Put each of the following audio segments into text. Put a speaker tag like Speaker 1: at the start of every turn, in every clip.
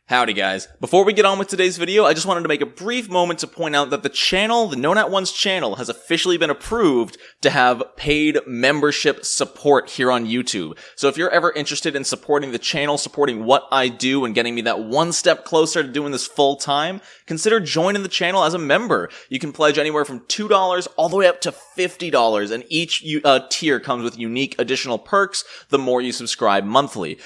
Speaker 1: Howdy guys. Before we get on with today's video, I just wanted to make a brief moment to point out that the channel, the KnownAt1's channel, has officially been approved to have paid membership support here on YouTube. So if you're ever interested in supporting the channel, supporting what I do, and getting me that one step closer to doing this full time, consider joining the channel as a member. You can pledge anywhere from $2 all the way up to $50, and each tier comes with unique additional perks the more you subscribe monthly.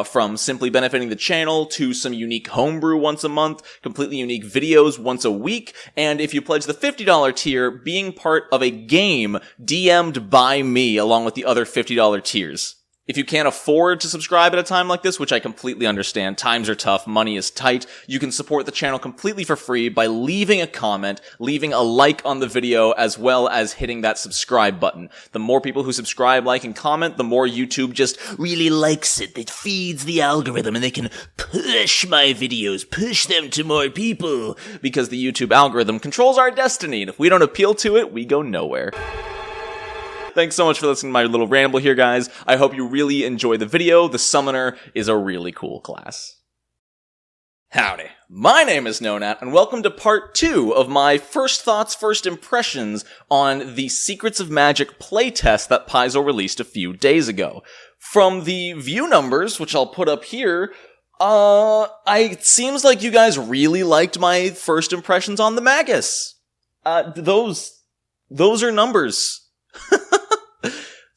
Speaker 1: From simply benefiting the channel to some unique homebrew once a month, completely unique videos once a week, and if you pledge the $50 tier, being part of a game DM'd by me along with the other $50 tiers. If you can't afford to subscribe at a time like this, which I completely understand, times are tough, money is tight, you can support the channel completely for free by leaving a comment, leaving a like on the video, as well as hitting that subscribe button. The more people who subscribe, like, and comment, the more YouTube just really likes it. It feeds the algorithm and they can push my videos, push them to more people, because the YouTube algorithm controls our destiny, and if we don't appeal to it, we go nowhere. Thanks so much for listening to my little ramble here, guys. I hope you really enjoy the video. The Summoner is a really cool class. Howdy. My name is KnownAt, and welcome to part 2 of my first thoughts, first impressions on the Secrets of Magic playtest that Paizo released a few days ago. From the view numbers, which I'll put up here, it seems like you guys really liked my first impressions on the Magus. Those are numbers.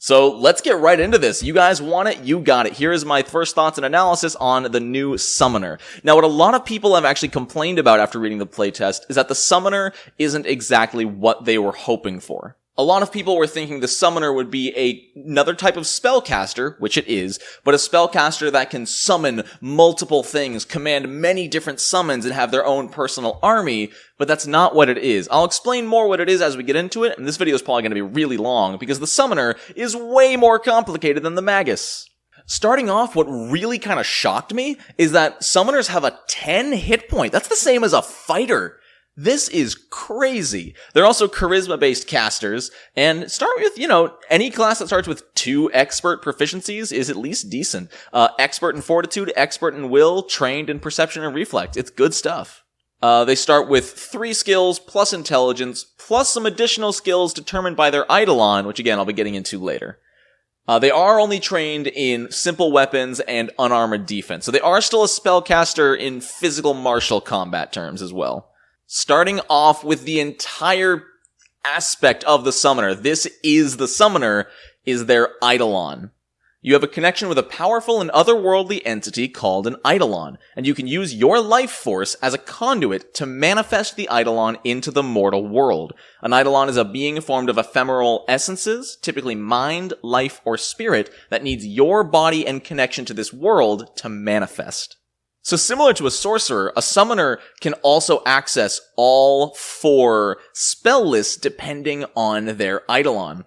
Speaker 1: So let's get right into this. You guys want it, you got it. Here is my first thoughts and analysis on the new Summoner. Now, what a lot of people have actually complained about after reading the playtest is that the Summoner isn't exactly what they were hoping for. A lot of people were thinking the Summoner would be another type of spellcaster, which it is, but a spellcaster that can summon multiple things, command many different summons, and have their own personal army, but that's not what it is. I'll explain more what it is as we get into it, and this video is probably going to be really long, because the Summoner is way more complicated than the Magus. Starting off, what really kind of shocked me is that Summoners have a 10 hit point. That's the same as a fighter. This is crazy. They're also charisma-based casters, and start with, any class that starts with 2 expert proficiencies is at least decent. Expert in fortitude, expert in will, trained in perception and reflect. It's good stuff. They start with 3 skills plus intelligence, plus some additional skills determined by their Eidolon, which again I'll be getting into later. They are only trained in simple weapons and unarmored defense, so they are still a spellcaster in physical martial combat terms as well. Starting off with the entire aspect of the Summoner, this is the Summoner, is their Eidolon. You have a connection with a powerful and otherworldly entity called an Eidolon, and you can use your life force as a conduit to manifest the Eidolon into the mortal world. An Eidolon is a being formed of ephemeral essences, typically mind, life, or spirit, that needs your body and connection to this world to manifest. So similar to a sorcerer, a summoner can also access all 4 spell lists depending on their Eidolon.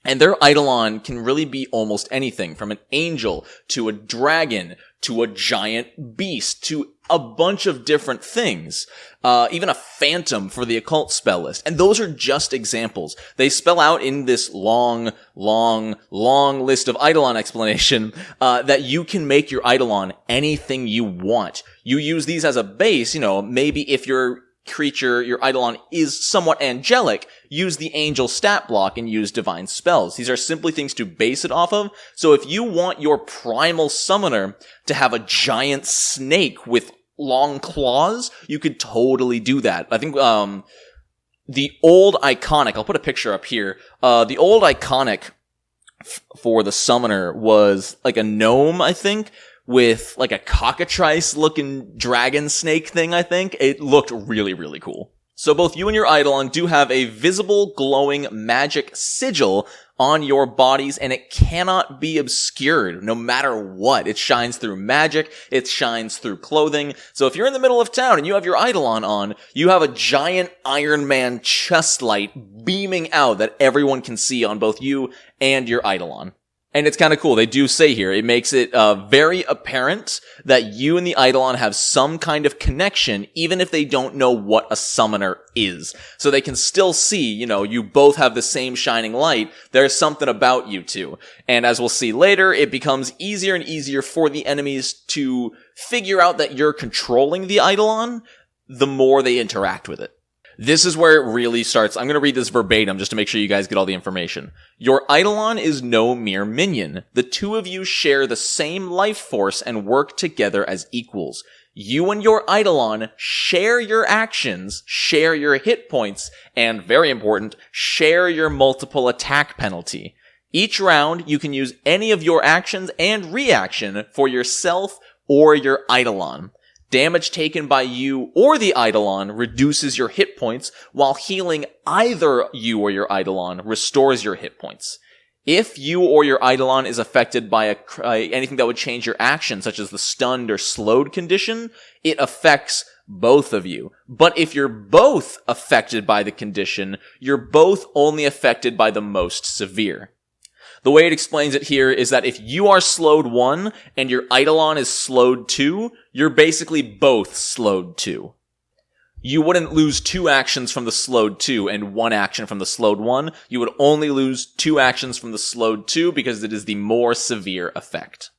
Speaker 1: And their Eidolon can really be almost anything, from an angel to a dragon to a giant beast to a bunch of different things. Even a phantom for the occult spell list. And those are just examples. They spell out in this long list of Eidolon explanation that you can make your Eidolon anything you want. You use these as a base, maybe if your creature, your Eidolon, is somewhat angelic, use the angel stat block and use divine spells. These are simply things to base it off of. So if you want your primal summoner to have a giant snake with long claws, you could totally do that. I think the old iconic, I'll put a picture up here, the old iconic for the summoner was like a gnome, I think, with like a cockatrice looking dragon snake thing, I think. It looked really, really cool. So both you and your Eidolon do have a visible, glowing magic sigil on your bodies, and it cannot be obscured no matter what. It shines through magic, it shines through clothing. So if you're in the middle of town and you have your Eidolon on, you have a giant Iron Man chest light beaming out that everyone can see on both you and your Eidolon. And it's kind of cool. They do say here, it makes it very apparent that you and the Eidolon have some kind of connection, even if they don't know what a summoner is. So they can still see, you both have the same shining light. There's something about you two. And as we'll see later, it becomes easier and easier for the enemies to figure out that you're controlling the Eidolon the more they interact with it. This is where it really starts. I'm going to read this verbatim just to make sure you guys get all the information. Your Eidolon is no mere minion. The two of you share the same life force and work together as equals. You and your Eidolon share your actions, share your hit points, and very important, share your multiple attack penalty. Each round, you can use any of your actions and reaction for yourself or your Eidolon. Damage taken by you or the Eidolon reduces your hit points, while healing either you or your Eidolon restores your hit points. If you or your Eidolon is affected by anything that would change your action, such as the stunned or slowed condition, it affects both of you. But if you're both affected by the condition, you're both only affected by the most severe. The way it explains it here is that if you are slowed 1 and your Eidolon is slowed 2, you're basically both slowed 2. You wouldn't lose 2 actions from the slowed 2 and 1 action from the slowed 1. You would only lose 2 actions from the slowed 2 because it is the more severe effect.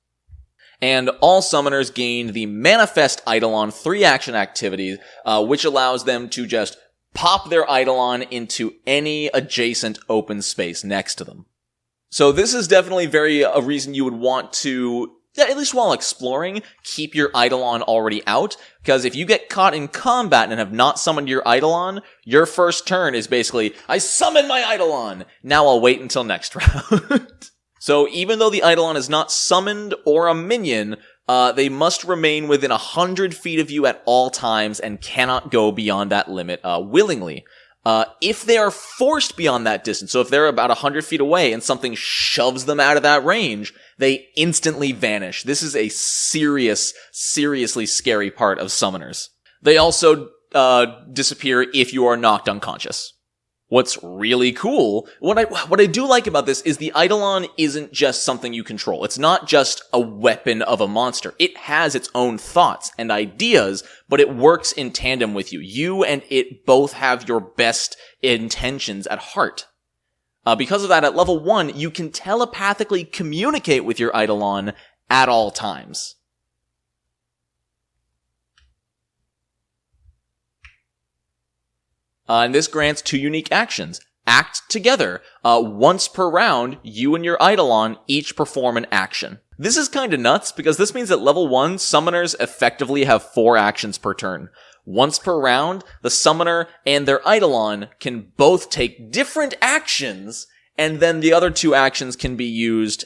Speaker 1: And all summoners gain the Manifest Eidolon 3-action activity, which allows them to just pop their Eidolon into any adjacent open space next to them. So this is definitely a reason you would want to, at least while exploring, keep your Eidolon already out, because if you get caught in combat and have not summoned your Eidolon, your first turn is basically, I summon my Eidolon! Now I'll wait until next round. So even though the Eidolon is not summoned or a minion, they must remain within 100 feet of you at all times and cannot go beyond that limit willingly. If they are forced beyond that distance, so if they're about 100 feet away and something shoves them out of that range, they instantly vanish. This is a seriously scary part of summoners. They also disappear if you are knocked unconscious. What's really cool, what I do like about this is the Eidolon isn't just something you control. It's not just a weapon of a monster. It has its own thoughts and ideas, but it works in tandem with you. You and it both have your best intentions at heart. Because of that, at level 1, you can telepathically communicate with your Eidolon at all times. And this grants 2 unique actions. Act together. Once per round, you and your Eidolon each perform an action. This is kinda nuts, because this means at level 1, summoners effectively have 4 actions per turn. Once per round, the summoner and their Eidolon can both take different actions, and then the other 2 actions can be used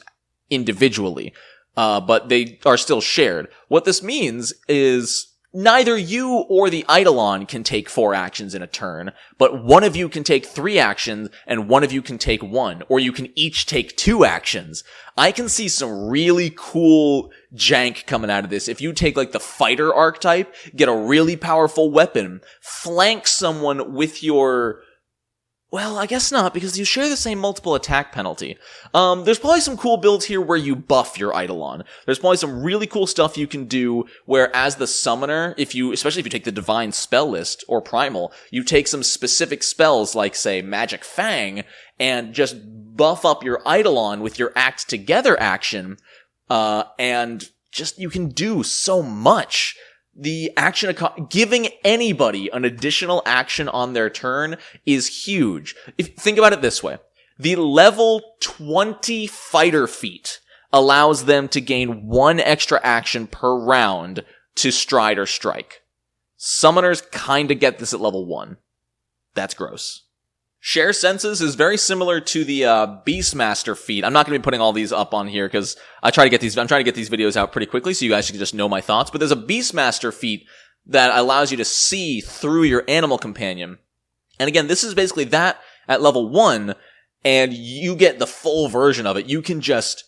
Speaker 1: individually. But they are still shared. What this means is neither you or the Eidolon can take 4 actions in a turn, but one of you can take 3 actions and one of you can take 1, or you can each take 2 actions. I can see some really cool jank coming out of this. If you take like the fighter archetype, get a really powerful weapon, flank someone with your... Well, I guess not, because you share the same multiple attack penalty. There's probably some cool builds here where you buff your Eidolon. There's probably some really cool stuff you can do where, as the summoner, especially if you take the Divine Spell list or Primal, you take some specific spells like, say, Magic Fang, and just buff up your Eidolon with your Act Together action, and just, you can do so much. The action, giving anybody an additional action on their turn is huge. Think about it this way. The level 20 fighter feat allows them to gain 1 extra action per round to stride or strike. Summoners kinda get this at level 1. That's gross. Share Senses is very similar to the Beastmaster feat. I'm not going to be putting all these up on here because I'm trying to get these videos out pretty quickly so you guys can just know my thoughts. But there's a Beastmaster feat that allows you to see through your animal companion. And again, this is basically that at level 1, and you get the full version of it. You can just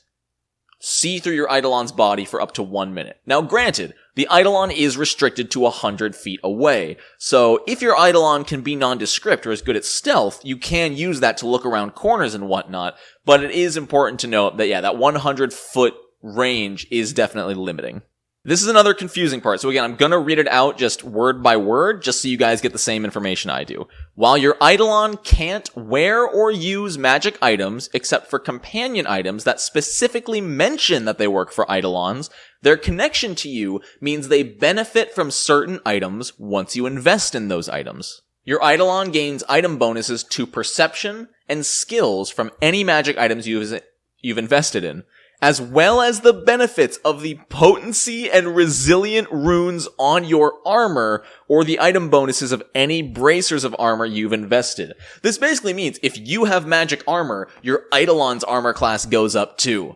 Speaker 1: see through your Eidolon's body for up to 1 minute. Now, granted, The Eidolon is restricted to 100 feet away. So if your Eidolon can be nondescript or is good at stealth, you can use that to look around corners and whatnot. But it is important to note that, yeah, that 100-foot range is definitely limiting. This is another confusing part. So again, I'm going to read it out just word by word, just so you guys get the same information I do. While your Eidolon can't wear or use magic items, except for companion items that specifically mention that they work for Eidolons, their connection to you means they benefit from certain items once you invest in those items. Your Eidolon gains item bonuses to perception and skills from any magic items you've invested in, as well as the benefits of the potency and resilient runes on your armor or the item bonuses of any bracers of armor you've invested. This basically means if you have magic armor, your Eidolon's armor class goes up too.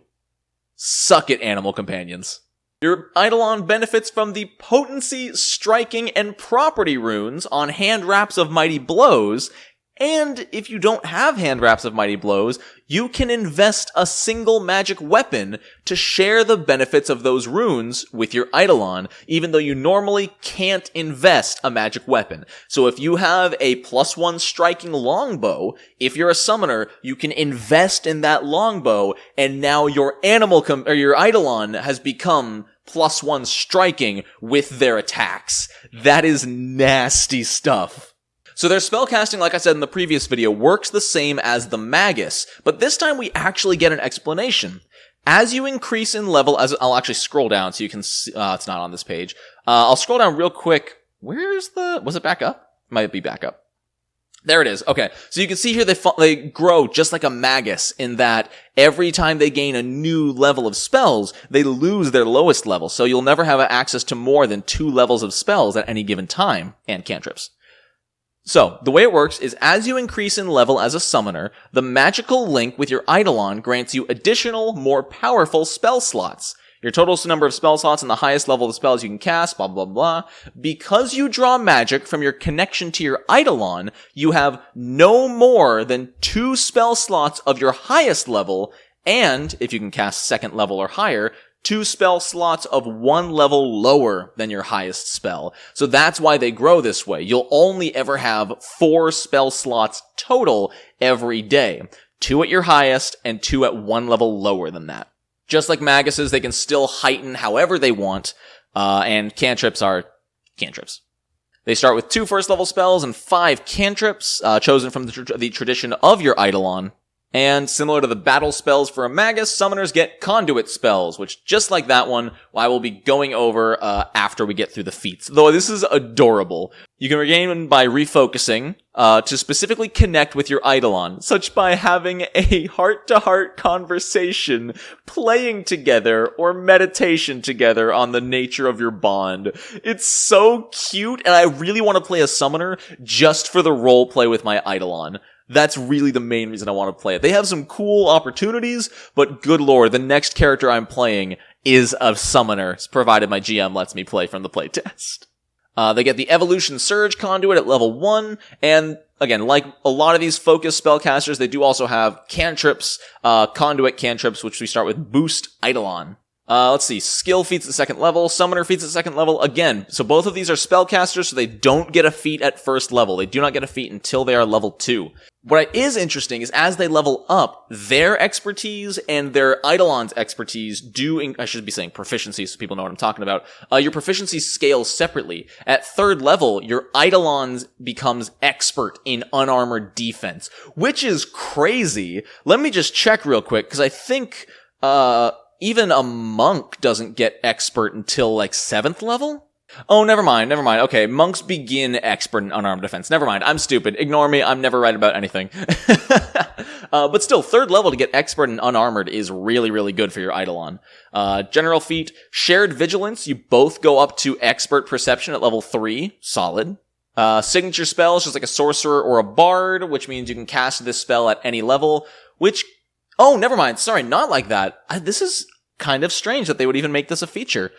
Speaker 1: Suck it, animal companions. Your Eidolon benefits from the potency, striking, and property runes on hand wraps of mighty blows. And if you don't have hand wraps of mighty blows, you can invest a single magic weapon to share the benefits of those runes with your Eidolon, even though you normally can't invest a magic weapon. So if you have a +1 striking longbow, if you're a summoner, you can invest in that longbow, and now your your Eidolon has become +1 striking with their attacks. That is nasty stuff. So their spellcasting, like I said in the previous video, works the same as the Magus, but this time we actually get an explanation. As you increase in level, I'll actually scroll down so you can see, it's not on this page. I'll scroll down real quick. Was it back up? Might be back up. There it is. Okay. So you can see here they grow just like a Magus in that every time they gain a new level of spells, they lose their lowest level. So you'll never have access to more than 2 levels of spells at any given time, and cantrips. So, the way it works is as you increase in level as a summoner, the magical link with your Eidolon grants you additional, more powerful spell slots. Your total number of spell slots and the highest level of spells you can cast, blah, blah, blah. Because you draw magic from your connection to your Eidolon, you have no more than 2 spell slots of your highest level, and, if you can cast 2nd level or higher, 2 spell slots of 1 level lower than your highest spell. So that's why they grow this way. You'll only ever have 4 spell slots total every day. 2 at your highest and 2 at 1 level lower than that. Just like Maguses, they can still heighten however they want, and cantrips are cantrips. They start with 2 first level spells and 5 cantrips, chosen from the tradition of your Eidolon. And similar to the battle spells for a Magus, summoners get conduit spells, which just like that one, I will be going over after we get through the feats. Though this is adorable. You can regain them by refocusing to specifically connect with your Eidolon, such by having a heart-to-heart conversation, playing together, or meditation together on the nature of your bond. It's so cute, and I really want to play a summoner just for the roleplay with my Eidolon. That's really the main reason I want to play it. They have some cool opportunities, but good lord, the next character I'm playing is a summoner, provided my GM lets me play from the playtest. They get the Evolution Surge Conduit at level 1, and again, like a lot of these focus spellcasters, they do also have cantrips, conduit cantrips, which we start with Boost Eidolon. Let's see, skill feats at 2nd level, summoner feats at 2nd level. Again, so both of these are spellcasters, so they don't get a feat at 1st level. They do not get a feat until they are level 2. What is interesting is as they level up, their expertise and their Eidolon's expertise I should be saying proficiency so people know what I'm talking about. Your proficiency scales separately. At 3rd level, your Eidolon's becomes expert in unarmored defense, which is crazy. Let me just check real quick, because I think, even a monk doesn't get expert until like 7th level? Oh, never mind. Okay, monks begin expert in unarmed defense. Never mind, I'm stupid. Ignore me, I'm never right about anything. But still, 3rd level to get expert in unarmored is really, really good for your Eidolon. General feat, shared vigilance, you both go up to expert perception at level 3. Solid. Signature spells, just like a sorcerer or a bard, which means you can cast this spell at any level, which... Oh, never mind. Sorry, not like that. This is kind of strange that they would even make this a feature.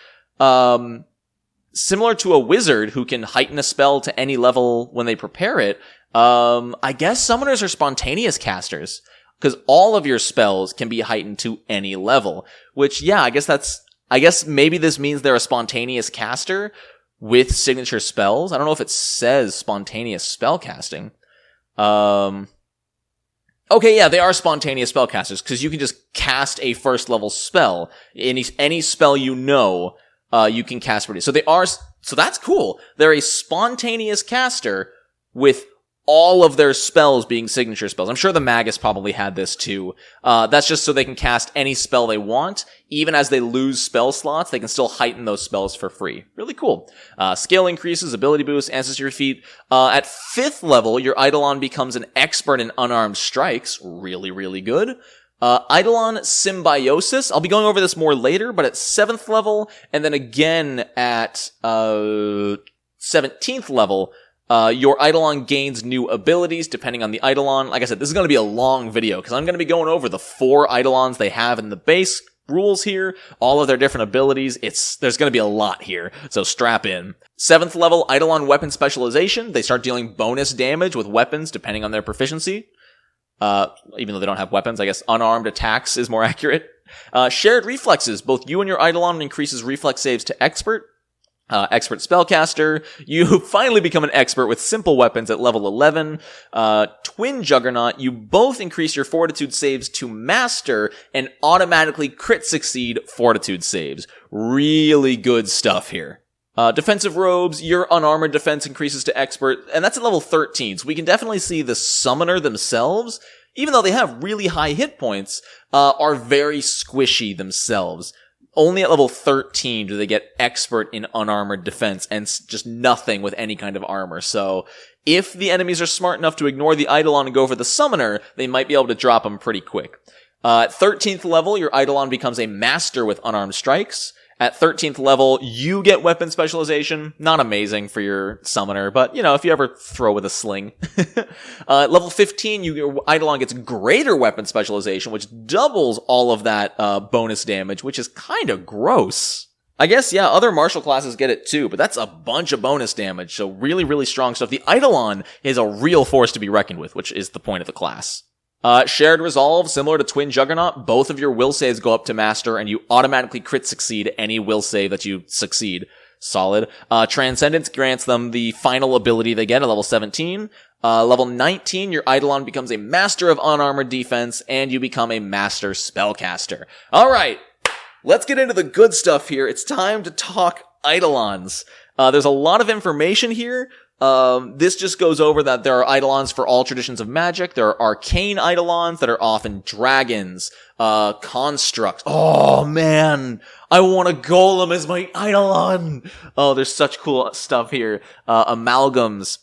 Speaker 1: Similar to a wizard who can heighten a spell to any level when they prepare it, I guess summoners are spontaneous casters, because all of your spells can be heightened to any level, which, yeah, I guess that's I guess maybe this means they're a spontaneous caster with signature spells. I don't know if it says spontaneous spellcasting. Okay, yeah, they are spontaneous spellcasters, because you can just cast a first level spell. Any spell you know, you can cast pretty. So that's cool. They're a spontaneous caster with all of their spells being signature spells. I'm sure the Magus probably had this too. That's just so they can cast any spell they want. Even as they lose spell slots, they can still heighten those spells for free. Really cool. Skill increases, ability boost, ancestry feat. At 5th level, your Eidolon becomes an expert in unarmed strikes. Really, really good. Eidolon Symbiosis. I'll be going over this more later, but at 7th level, and then again at 17th level, your Eidolon gains new abilities depending on the Eidolon. Like I said, this is going to be a long video because I'm going to be going over the 4 Eidolons they have in the base rules here, all of their different abilities. There's going to be a lot here, so strap in. 7th level Eidolon Weapon Specialization. They start dealing bonus damage with weapons depending on their proficiency. Even though they don't have weapons, I guess unarmed attacks is more accurate. Shared Reflexes. Both you and your Eidolon increases reflex saves to expert. Expert Spellcaster. You finally become an expert with simple weapons at level 11. Twin Juggernaut. You both increase your fortitude saves to master and automatically crit succeed fortitude saves. Really good stuff here. Defensive Robes. Your unarmored defense increases to expert, and that's at level 13. So we can definitely see the summoner themselves, even though they have really high hit points, are very squishy themselves. Only at level 13 do they get expert in unarmored defense and just nothing with any kind of armor. So if the enemies are smart enough to ignore the Eidolon and go for the summoner, they might be able to drop them pretty quick. At 13th level, your Eidolon becomes a master with unarmed strikes. At 13th level, you get weapon specialization. Not amazing for your summoner, but, if you ever throw with a sling. Level 15, your Eidolon gets greater weapon specialization, which doubles all of that bonus damage, which is kind of gross. I guess, yeah, other martial classes get it too, but that's a bunch of bonus damage, so really, really strong stuff. The Eidolon is a real force to be reckoned with, which is the point of the class. Shared Resolve, similar to Twin Juggernaut, both of your will saves go up to master, and you automatically crit succeed any will save that you succeed. Solid. Transcendence grants them the final ability they get at level 17. Level 19, your Eidolon becomes a master of unarmored defense, and you become a master spellcaster. Alright, let's get into the good stuff here. It's time to talk Eidolons. There's a lot of information here. This just goes over that there are Eidolons for all traditions of magic. There are arcane Eidolons that are often dragons, constructs. Oh man, I want a golem as my Eidolon. Oh, there's such cool stuff here. Amalgams.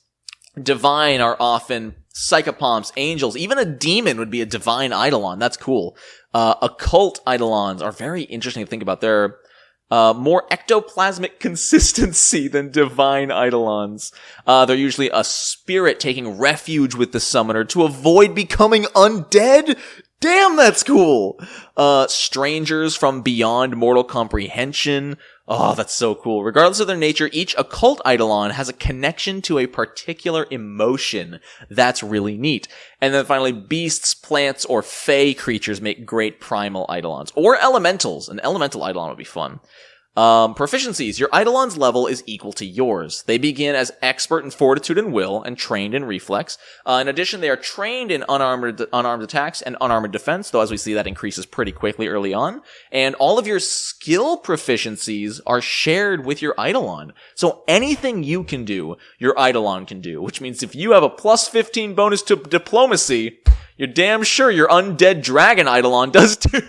Speaker 1: Divine are often psychopomps, angels. Even a demon would be a divine Eidolon. That's cool. Occult Eidolons are very interesting to think about. They're more ectoplasmic consistency than divine Eidolons. They're usually a spirit taking refuge with the summoner to avoid becoming undead. Damn, that's cool. Strangers from beyond mortal comprehension. Oh, that's so cool. Regardless of their nature, each occult Eidolon has a connection to a particular emotion. That's really neat. And then finally, beasts, plants, or fey creatures make great primal Eidolons. Or elementals. An elemental Eidolon would be fun. Proficiencies. Your Eidolon's level is equal to yours. They begin as expert in fortitude and will and trained in reflex. In addition, they are trained in unarmed attacks and unarmored defense, though as we see that increases pretty quickly early on. And all of your skill proficiencies are shared with your Eidolon. So anything you can do, your Eidolon can do, which means if you have a plus 15 bonus to diplomacy, you're damn sure your undead dragon Eidolon does too.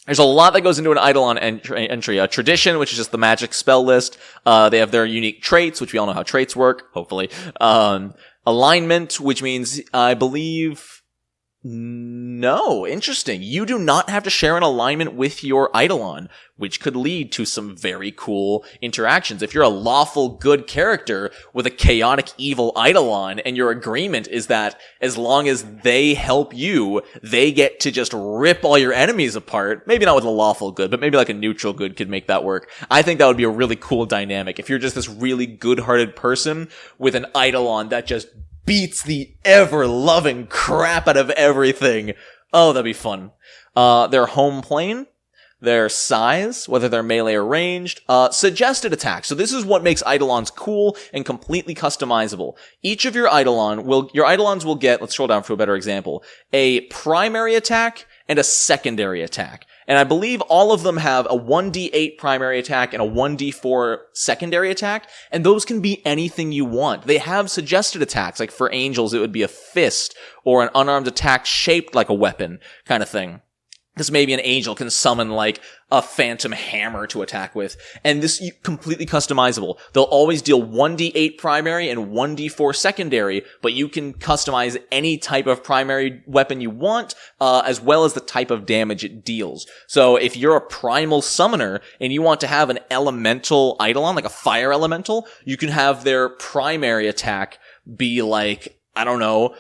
Speaker 1: There's a lot that goes into an Eidolon entry. A tradition, which is just the magic spell list. They have their unique traits, which we all know how traits work, hopefully. Alignment, which means, I believe, no, interesting. You do not have to share an alignment with your Eidolon, which could lead to some very cool interactions. If you're a lawful good character with a chaotic evil Eidolon, and your agreement is that as long as they help you, they get to just rip all your enemies apart. Maybe not with a lawful good, but maybe like a neutral good could make that work. I think that would be a really cool dynamic. If you're just this really good-hearted person with an Eidolon that just beats the ever-loving crap out of everything. Oh, that'd be fun. Their home plane, their size, whether they're melee or ranged, suggested attack. So this is what makes Eidolons cool and completely customizable. Each of your Eidolons will get, let's scroll down for a better example, a primary attack and a secondary attack. And I believe all of them have a 1d8 primary attack and a 1d4 secondary attack, and those can be anything you want. They have suggested attacks, like for angels it would be a fist or an unarmed attack shaped like a weapon kind of thing. Because maybe an angel can summon like a phantom hammer to attack with. And this is completely customizable. They'll always deal 1d8 primary and 1d4 secondary, but you can customize any type of primary weapon you want, as well as the type of damage it deals. So if you're a primal summoner and you want to have an elemental Eidolon, like a fire elemental, you can have their primary attack be like, I don't know,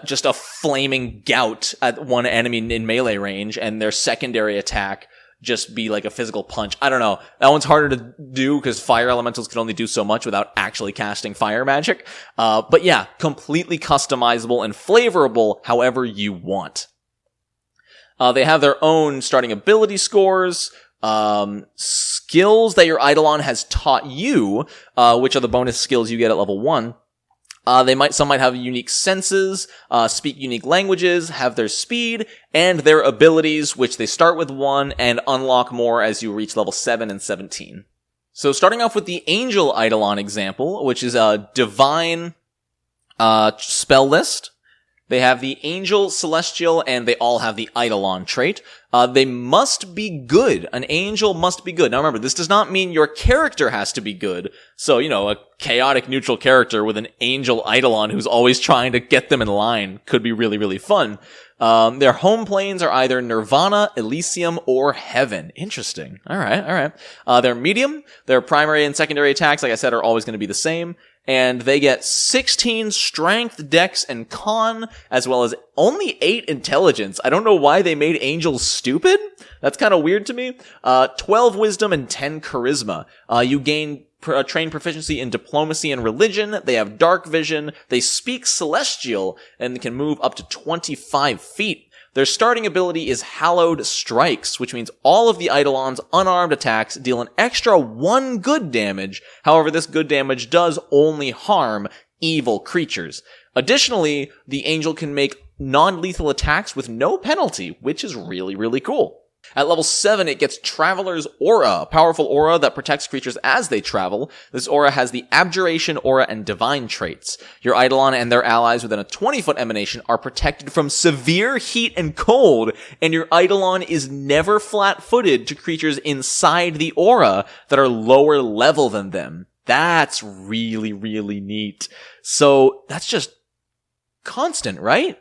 Speaker 1: just a flaming gout at one enemy in melee range, and their secondary attack just be like a physical punch. I don't know. That one's harder to do because fire elementals can only do so much without actually casting fire magic. But yeah, completely customizable and flavorable however you want. They have their own starting ability scores, skills that your Eidolon has taught you, which are the bonus skills you get at level 1. Some might have unique senses, speak unique languages, have their speed, and their abilities, which they start with 1 and unlock more as you reach level 7 and 17. So starting off with the Angel Eidolon example, which is a divine, spell list. They have the Angel, Celestial, and they all have the Eidolon trait. They must be good. An angel must be good. Now remember, this does not mean your character has to be good. So, a chaotic neutral character with an angel Eidolon who's always trying to get them in line could be really, really fun. Their home planes are either Nirvana, Elysium, or Heaven. Interesting. Alright. They're medium. Their primary and secondary attacks, like I said, are always going to be the same. And they get 16 strength, dex, and con, as well as only 8 intelligence. I don't know why they made angels stupid. That's kind of weird to me. 12 wisdom and 10 charisma. You gain train proficiency in diplomacy and religion. They have dark vision. They speak celestial and can move up to 25 feet. Their starting ability is Hallowed Strikes, which means all of the Eidolon's unarmed attacks deal an extra 1 good damage. However, this good damage does only harm evil creatures. Additionally, the angel can make non-lethal attacks with no penalty, which is really, really cool. At level 7, it gets Traveler's Aura, a powerful aura that protects creatures as they travel. This aura has the Abjuration Aura and Divine traits. Your Eidolon and their allies within a 20-foot emanation are protected from severe heat and cold, and your Eidolon is never flat-footed to creatures inside the aura that are lower level than them. That's really, really neat. So, that's just constant, right?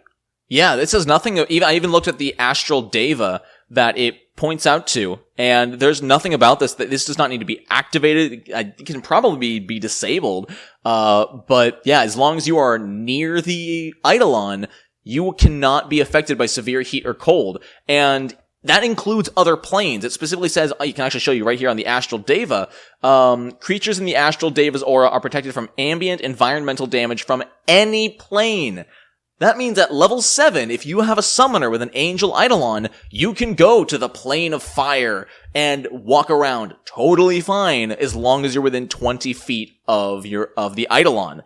Speaker 1: Yeah, this has nothing. I even looked at the Astral Deva that it points out to, and there's nothing about this that this does not need to be activated. It can probably be disabled. But yeah, as long as you are near the Eidolon, you cannot be affected by severe heat or cold. And that includes other planes. It specifically says, you can actually show you right here on the Astral Deva, creatures in the Astral Deva's aura are protected from ambient environmental damage from any plane. That means at level 7, if you have a summoner with an angel Eidolon, you can go to the plane of fire and walk around totally fine as long as you're within 20 feet of the Eidolon.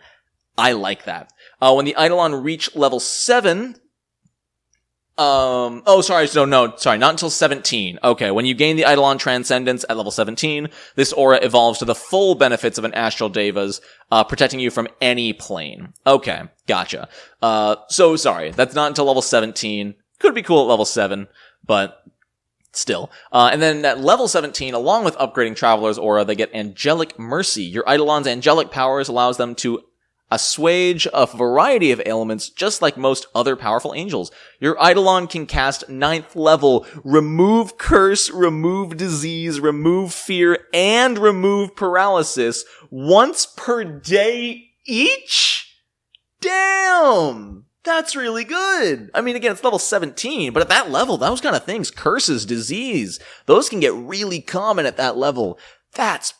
Speaker 1: I like that. When the Eidolon reach level 7, not until 17. Okay, when you gain the Eidolon Transcendence at level 17, this aura evolves to the full benefits of an Astral Deva's, protecting you from any plane. Okay, gotcha. So sorry, that's not until level 17. Could be cool at level 7, but still. And then at level 17, along with upgrading Traveler's Aura, they get Angelic Mercy. Your Eidolon's angelic powers allows them to assuage a variety of ailments, just like most other powerful angels. Your Eidolon can cast 9th level, remove curse, remove disease, remove fear, and remove paralysis once per day each? Damn! That's really good. I mean, again, it's level 17, but at that level, those kind of things, curses, disease, those can get really common at that level. That's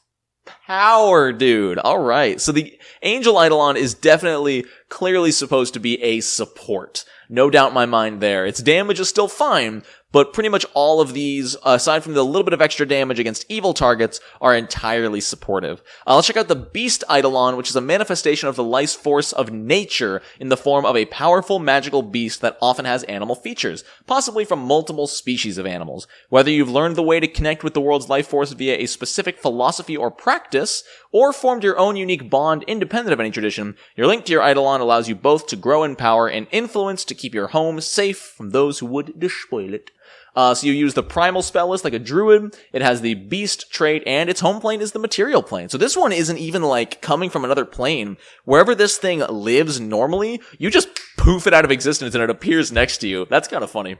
Speaker 1: power, dude. Alright, so the Angel Eidolon is definitely, clearly supposed to be a support. No doubt in my mind there. Its damage is still fine, but pretty much all of these, aside from the little bit of extra damage against evil targets, are entirely supportive. Let's check out the Beast Eidolon, which is a manifestation of the life force of nature in the form of a powerful magical beast that often has animal features, possibly from multiple species of animals. Whether you've learned the way to connect with the world's life force via a specific philosophy or practice, or formed your own unique bond independent of any tradition, your link to your Eidolon allows you both to grow in power and influence to keep your home safe from those who would despoil it. So you use the primal spell list like a druid. It has the beast trait, and its home plane is the material plane. So this one isn't even like coming from another plane. Wherever this thing lives normally, you just poof it out of existence and it appears next to you. That's kind of funny.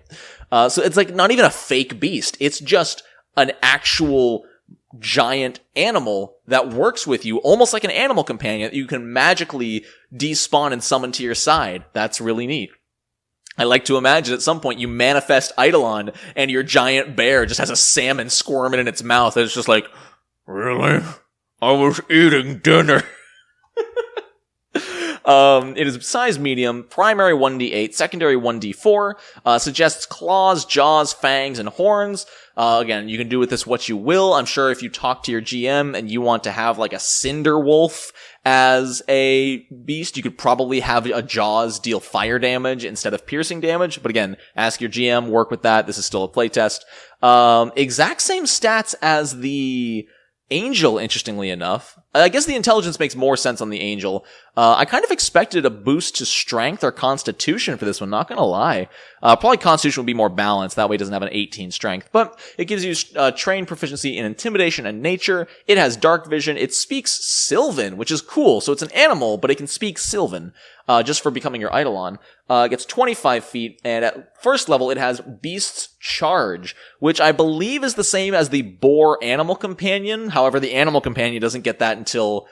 Speaker 1: So it's like not even a fake beast. It's just an actual giant animal that works with you, almost like an animal companion that you can magically despawn and summon to your side. That's really neat. I like to imagine at some point you manifest Eidolon and your giant bear just has a salmon squirming in its mouth and it's just like, really? I was eating dinner. It is size medium, primary 1d8, secondary 1d4, suggests claws, jaws, fangs, and horns. Again, you can do with this what you will. I'm sure if you talk to your GM and you want to have like a cinder wolf as a beast, you could probably have a jaws deal fire damage instead of piercing damage. But again, ask your GM, work with that. This is still a playtest. Exact same stats as the Angel, interestingly enough. I guess the intelligence makes more sense on the Angel. I kind of expected a boost to strength or constitution for this one, not gonna lie. Probably constitution would be more balanced, that way it doesn't have an 18 strength. But it gives you trained proficiency in intimidation and nature. It has dark vision. It speaks Sylvan, which is cool. So it's an animal, but it can speak Sylvan, just for becoming your Eidolon. It gets 25 feet, and at first level it has Beast's Charge, which I believe is the same as the Boar Animal Companion. However, the Animal Companion doesn't get that until,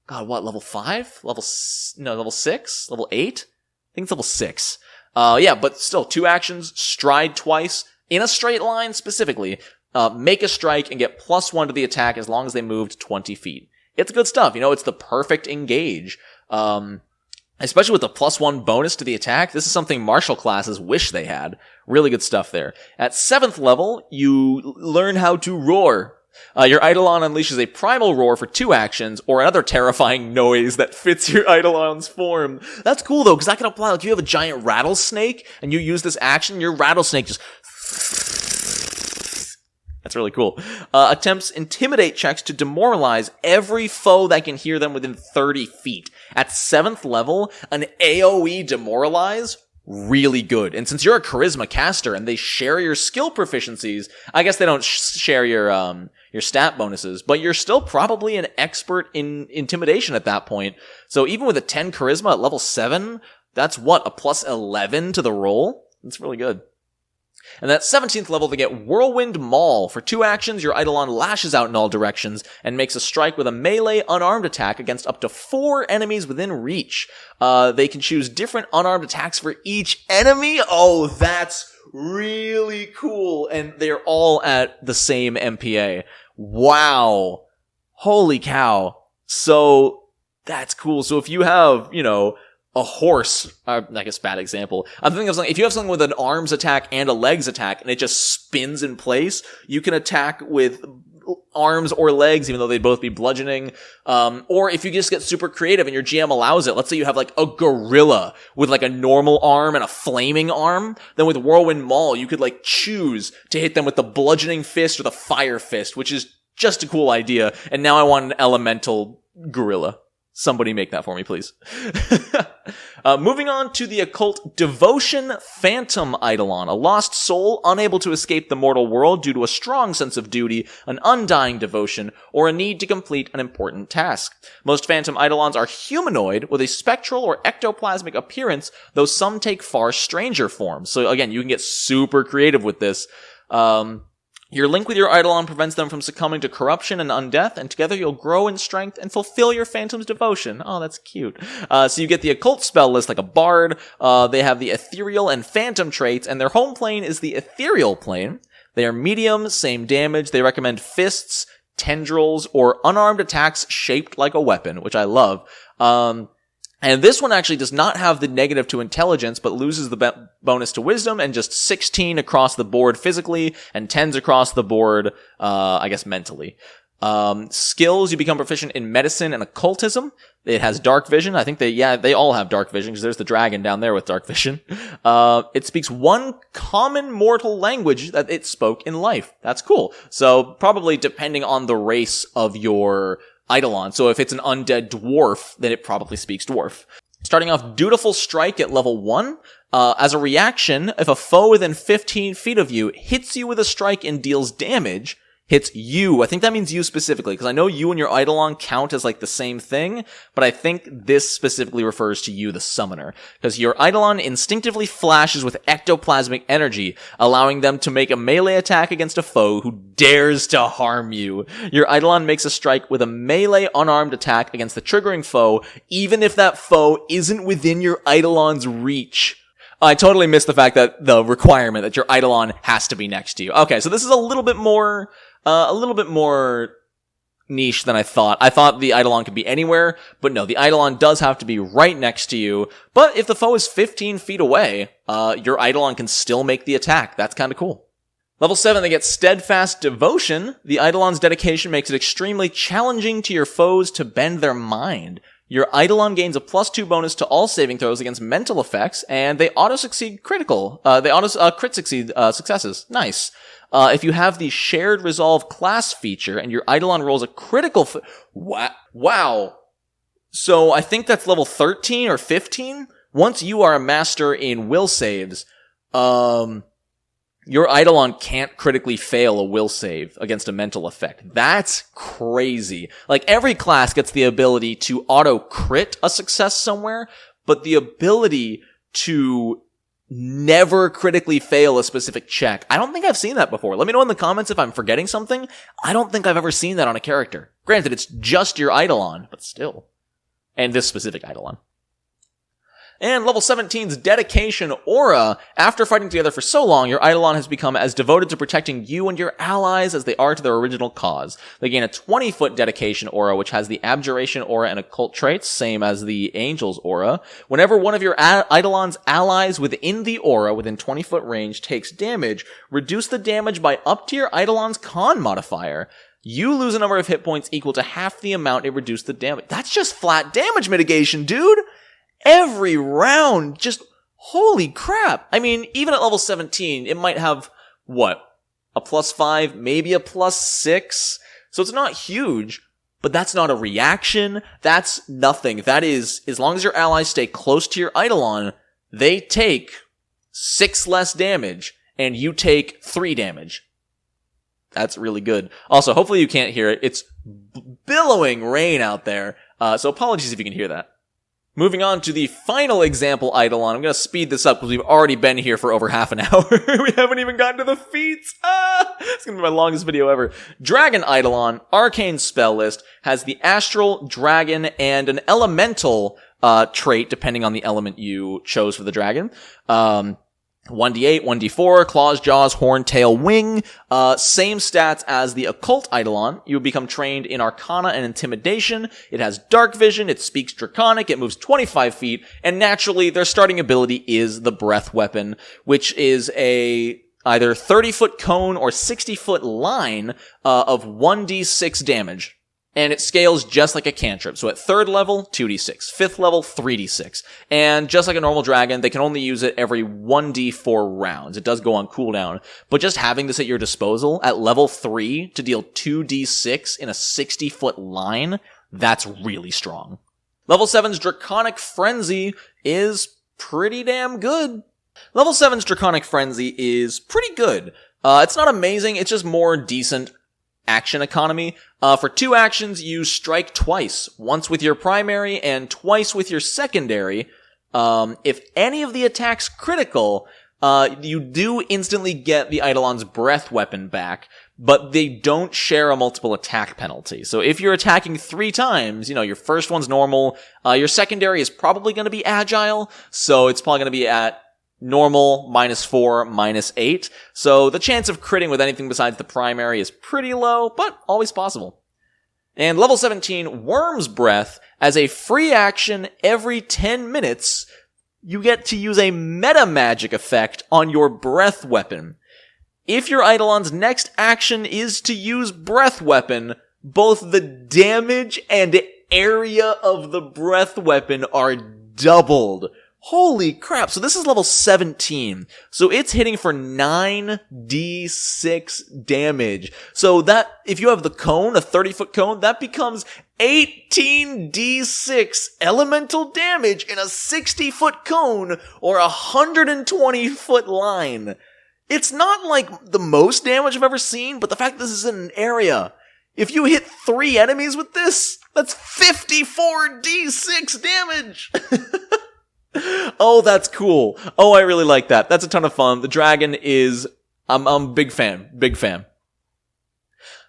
Speaker 1: God, what, level 5? Level 6? Level 8? I think it's level 6. Yeah, but still, 2 actions, stride twice, in a straight line specifically, make a strike and get +1 to the attack as long as they moved 20 feet. It's good stuff, you know, it's the perfect engage. Especially with the +1 bonus to the attack, this is something martial classes wish they had. Really good stuff there. At 7th level, you learn how to roar. Your Eidolon unleashes a primal roar for 2 actions, or another terrifying noise that fits your Eidolon's form. That's cool though, because that can apply, like, if you have a giant rattlesnake, and you use this action, your rattlesnake just... That's really cool. Attempts intimidate checks to demoralize every foe that can hear them within 30 feet. At 7th level, an AoE demoralize? Really good. And since you're a charisma caster and they share your skill proficiencies, I guess they don't share your stat bonuses, but you're still probably an expert in intimidation at that point. So even with a 10 charisma at level 7, that's what, a +11 to the roll? That's really good. And at 17th level, they get Whirlwind Maul. For 2 actions, your Eidolon lashes out in all directions and makes a strike with a melee unarmed attack against up to 4 enemies within reach. They can choose different unarmed attacks for each enemy. Oh, that's really cool. And they're all at the same MPA. Wow. Holy cow. So, that's cool. So if you have, you know, a horse, I guess bad example. I'm thinking of something, if you have something with an arms attack and a legs attack and it just spins in place, you can attack with arms or legs, even though they'd both be bludgeoning. Or if you just get super creative and your GM allows it, let's say you have like a gorilla with like a normal arm and a flaming arm, then with Whirlwind Maul, you could like choose to hit them with the bludgeoning fist or the fire fist, which is just a cool idea. And now I want an elemental gorilla. Somebody make that for me, please. Moving on to the occult Devotion Phantom Eidolon, a lost soul unable to escape the mortal world due to a strong sense of duty, an undying devotion, or a need to complete an important task. Most Phantom Eidolons are humanoid with a spectral or ectoplasmic appearance, though some take far stranger forms. So again, you can get super creative with this. Your link with your Eidolon prevents them from succumbing to corruption and undeath, and together you'll grow in strength and fulfill your phantom's devotion. Oh, that's cute. So you get the occult spell list like a bard. They have the ethereal and phantom traits, and their home plane is the ethereal plane. They are medium, same damage. They recommend fists, tendrils, or unarmed attacks shaped like a weapon, which I love. And this one actually does not have the negative to intelligence, but loses the bonus to wisdom, and just 16 across the board physically, and 10s across the board, I guess mentally. Skills, you become proficient in medicine and occultism. It has dark vision. I think they all have dark vision, because there's the dragon down there with dark vision. It speaks one common mortal language that it spoke in life. That's cool. So probably depending on the race of your Eidolon. So if it's an undead dwarf, then it probably speaks dwarf. Starting off, Dutiful Strike at level 1. As a reaction, if a foe within 15 feet of you hits you with a strike and deals damage, hits you. I think that means you specifically, because I know you and your Eidolon count as like the same thing, but I think this specifically refers to you, the summoner, because your Eidolon instinctively flashes with ectoplasmic energy, allowing them to make a melee attack against a foe who dares to harm you. Your Eidolon makes a strike with a melee unarmed attack against the triggering foe, even if that foe isn't within your Eidolon's reach. I totally missed the fact that the requirement that your Eidolon has to be next to you. Okay, so this is a little bit more niche than I thought. I thought the Eidolon could be anywhere, but no, the Eidolon does have to be right next to you. But if the foe is 15 feet away, your Eidolon can still make the attack. That's kind of cool. Level 7, they get Steadfast Devotion. The Eidolon's dedication makes it extremely challenging to your foes to bend their mind. Your Eidolon gains a +2 bonus to all saving throws against mental effects, and they auto-succeed crit succeed successes. Nice. If you have the Shared Resolve class feature and your Eidolon rolls a critical wow. So I think that's level 13 or 15. Once you are a master in will saves, your Eidolon can't critically fail a will save against a mental effect. That's crazy. Like, every class gets the ability to auto-crit a success somewhere, but the ability to never critically fail a specific check, I don't think I've seen that before. Let me know in the comments if I'm forgetting something. I don't think I've ever seen that on a character. Granted, it's just your Eidolon, but still. And this specific Eidolon. And level 17's Dedication Aura. After fighting together for so long, your Eidolon has become as devoted to protecting you and your allies as they are to their original cause. They gain a 20-foot Dedication Aura, which has the Abjuration Aura and Occult traits, same as the Angel's Aura. Whenever one of your Eidolon's allies within the aura, within 20-foot range, takes damage, reduce the damage by up to your Eidolon's Con modifier. You lose a number of hit points equal to half the amount it reduced the damage. That's just flat damage mitigation, dude! Every round, just holy crap. I mean, even at level 17, it might have, what, a +5, maybe a +6. So it's not huge, but that's not a reaction. That's nothing. That is, as long as your allies stay close to your Eidolon, they take 6 less damage, and you take 3 damage. That's really good. Also, hopefully you can't hear it. It's billowing rain out there, so apologies if you can hear that. Moving on to the final example Eidolon. I'm going to speed this up because we've already been here for over half an hour. We haven't even gotten to the feats. It's going to be my longest video ever. Dragon Eidolon, Arcane Spell List, has the Astral, Dragon, and an Elemental trait, depending on the element you chose for the dragon. 1d8, 1d4, claws, jaws, horn, tail, wing. Same stats as the Occult Eidolon. You become trained in Arcana and Intimidation. It has Dark Vision, it speaks Draconic, it moves 25 feet, and naturally, their starting ability is the Breath Weapon, which is a either 30-foot cone or 60-foot line of 1d6 damage. And it scales just like a cantrip. So at 3rd level, 2d6. 5th level, 3d6. And just like a normal dragon, they can only use it every 1d4 rounds. It does go on cooldown. But just having this at your disposal at level 3 to deal 2d6 in a 60-foot line, that's really strong. Level 7's Draconic Frenzy is pretty damn good. Level 7's Draconic Frenzy is pretty good. It's not amazing, it's just more decent action economy. For 2 actions, you strike twice. Once with your primary and twice with your secondary. If any of the attacks critical, you do instantly get the Eidolon's Breath Weapon back, but they don't share a multiple attack penalty. So if you're attacking 3 times, your first one's normal, your secondary is probably going to be agile, so it's probably going to be at normal, -4, -8. So the chance of critting with anything besides the primary is pretty low, but always possible. And level 17, Worm's Breath. As a free action every 10 minutes, you get to use a meta magic effect on your breath weapon. If your Eidolon's next action is to use breath weapon, both the damage and area of the breath weapon are doubled. Holy crap. So this is level 17. So it's hitting for 9d6 damage. So that, if you have the cone, a 30-foot cone, that becomes 18d6 elemental damage in a 60-foot cone or a 120-foot line. It's not like the most damage I've ever seen, but the fact this is in an area. If you hit 3 enemies with this, that's 54d6 damage! Oh, that's cool. Oh, I really like that. That's a ton of fun. The dragon is... I'm a big fan. Big fan.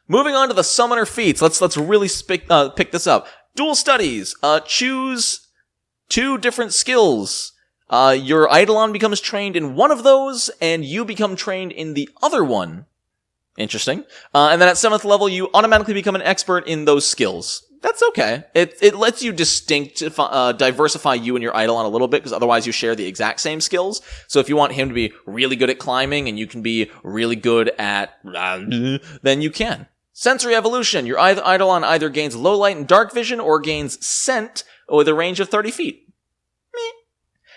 Speaker 1: Moving on to the summoner feats. Let's really pick this up. Dual studies. Choose 2 different skills. Your Eidolon becomes trained in one of those, and you become trained in the other one. Interesting. And then at 7th level, you automatically become an expert in those skills. That's okay. It lets you diversify you and your Eidolon a little bit, because otherwise you share the exact same skills. So if you want him to be really good at climbing and you can be really good at, then you can. Sensory evolution. Your Eidolon either gains low light and dark vision or gains scent with a range of 30 feet. Meh.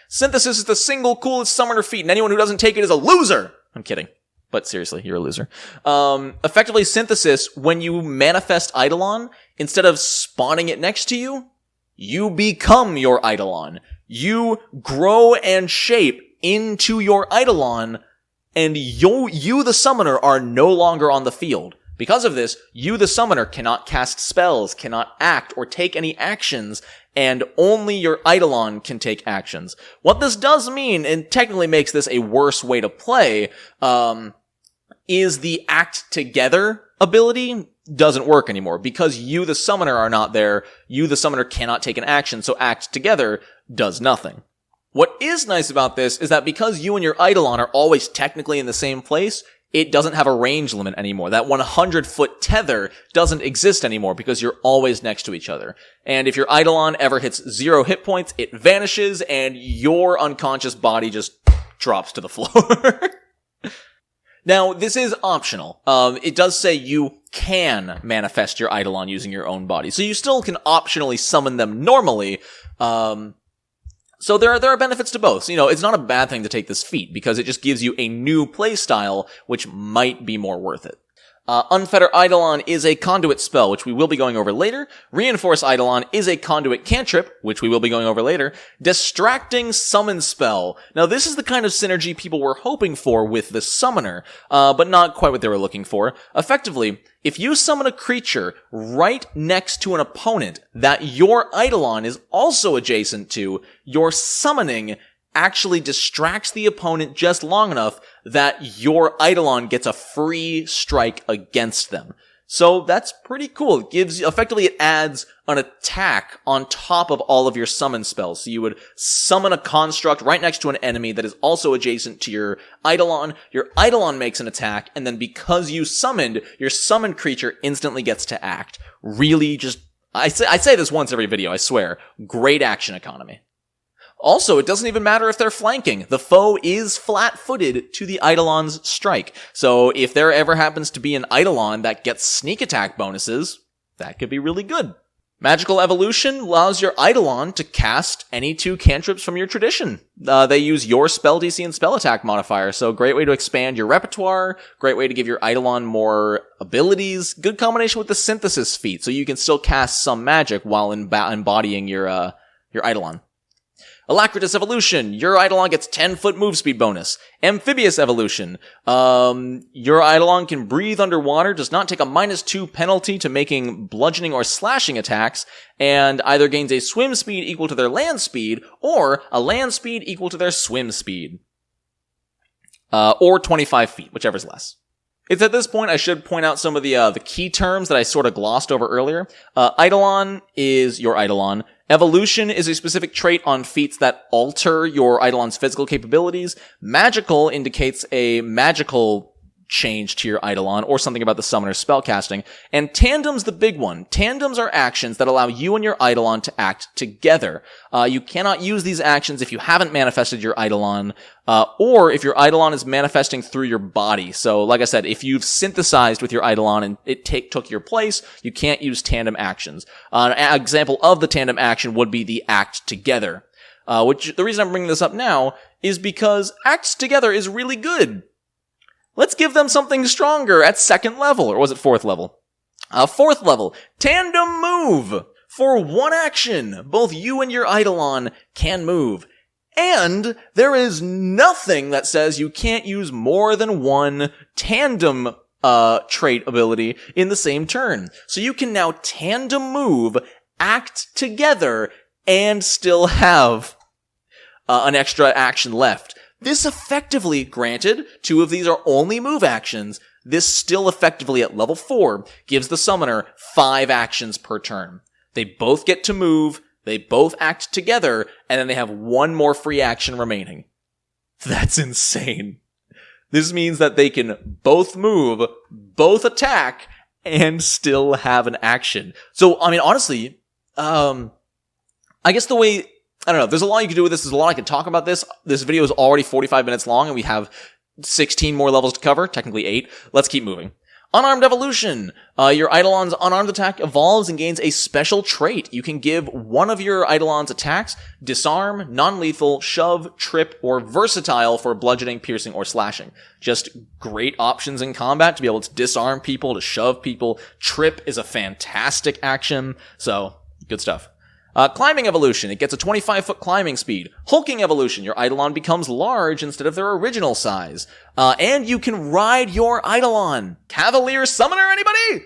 Speaker 1: Synthesis is the single coolest summoner feat, and anyone who doesn't take it is a loser. I'm kidding. But seriously, you're a loser. Effectively, synthesis, when you manifest Eidolon, instead of spawning it next to you, you become your Eidolon. You grow and shape into your Eidolon, and you, the summoner, are no longer on the field. Because of this, you, the summoner, cannot cast spells, cannot act, or take any actions, and only your Eidolon can take actions. What this does mean, and technically makes this a worse way to play, is the act together ability doesn't work anymore. Because you, the summoner, are not there, you, the summoner, cannot take an action, so act together does nothing. What is nice about this is that because you and your Eidolon are always technically in the same place, it doesn't have a range limit anymore. That 100-foot tether doesn't exist anymore because you're always next to each other. And if your Eidolon ever hits 0 hit points, it vanishes and your unconscious body just drops to the floor. Now, this is optional. It does say you can manifest your Eidolon using your own body. So you still can optionally summon them normally. So there are benefits to both. So, it's not a bad thing to take this feat because it just gives you a new playstyle, which might be more worth it. Unfetter Eidolon is a conduit spell, which we will be going over later. Reinforce Eidolon is a conduit cantrip, which we will be going over later. Distracting Summon spell. Now, this is the kind of synergy people were hoping for with the summoner, but not quite what they were looking for. Effectively, if you summon a creature right next to an opponent that your Eidolon is also adjacent to, your summoning actually distracts the opponent just long enough that your Eidolon gets a free strike against them. So that's pretty cool. It adds an attack on top of all of your summon spells. So you would summon a construct right next to an enemy that is also adjacent to your Eidolon makes an attack, and then because you summoned, your summoned creature instantly gets to act. Really I say this once every video, I swear. Great action economy. Also, it doesn't even matter if they're flanking. The foe is flat-footed to the Eidolon's strike. So if there ever happens to be an Eidolon that gets sneak attack bonuses, that could be really good. Magical Evolution allows your Eidolon to cast any 2 cantrips from your tradition. They use your spell DC and spell attack modifier, so great way to expand your repertoire, great way to give your Eidolon more abilities, good combination with the synthesis feat, so you can still cast some magic while embodying your Eidolon. Alacritus Evolution, your Eidolon gets 10-foot move speed bonus. Amphibious Evolution, your Eidolon can breathe underwater, does not take a -2 penalty to making bludgeoning or slashing attacks, and either gains a swim speed equal to their land speed, or a land speed equal to their swim speed. Or 25 feet, whichever's less. It's at this point I should point out some of the key terms that I sort of glossed over earlier. Eidolon is your Eidolon. Evolution is a specific trait on feats that alter your Eidolon's physical capabilities. Magical indicates a magical change to your Eidolon or something about the summoner's spellcasting. And Tandem's the big one. Tandems are actions that allow you and your Eidolon to act together. You cannot use these actions if you haven't manifested your Eidolon, or if your Eidolon is manifesting through your body. So, like I said, if you've synthesized with your Eidolon and it took your place, you can't use tandem actions. An example of the tandem action would be the act together. Which, the reason I'm bringing this up now is because acts together is really good. Let's give them something stronger at 2nd level, or was it 4th level? 4th level, tandem move. For one action, both you and your Eidolon can move. And there is nothing that says you can't use more than one tandem trait ability in the same turn. So you can now tandem move, act together, and still have an extra action left. This effectively, granted, 2 of these are only move actions, this still effectively at level 4 gives the summoner 5 actions per turn. They both get to move, they both act together, and then they have 1 more free action remaining. That's insane. This means that they can both move, both attack, and still have an action. So, I mean, honestly, I guess the way, I don't know, there's a lot you can do with this, there's a lot I can talk about this. This video is already 45 minutes long, and we have 16 more levels to cover, technically 8. Let's keep moving. Unarmed Evolution. Your Eidolon's unarmed attack evolves and gains a special trait. You can give one of your Eidolon's attacks disarm, non-lethal, shove, trip, or versatile for bludgeoning, piercing, or slashing. Just great options in combat to be able to disarm people, to shove people. Trip is a fantastic action, so good stuff. Climbing Evolution. It gets a 25-foot climbing speed. Hulking Evolution. Your Eidolon becomes large instead of their original size. And you can ride your Eidolon. Cavalier Summoner, anybody?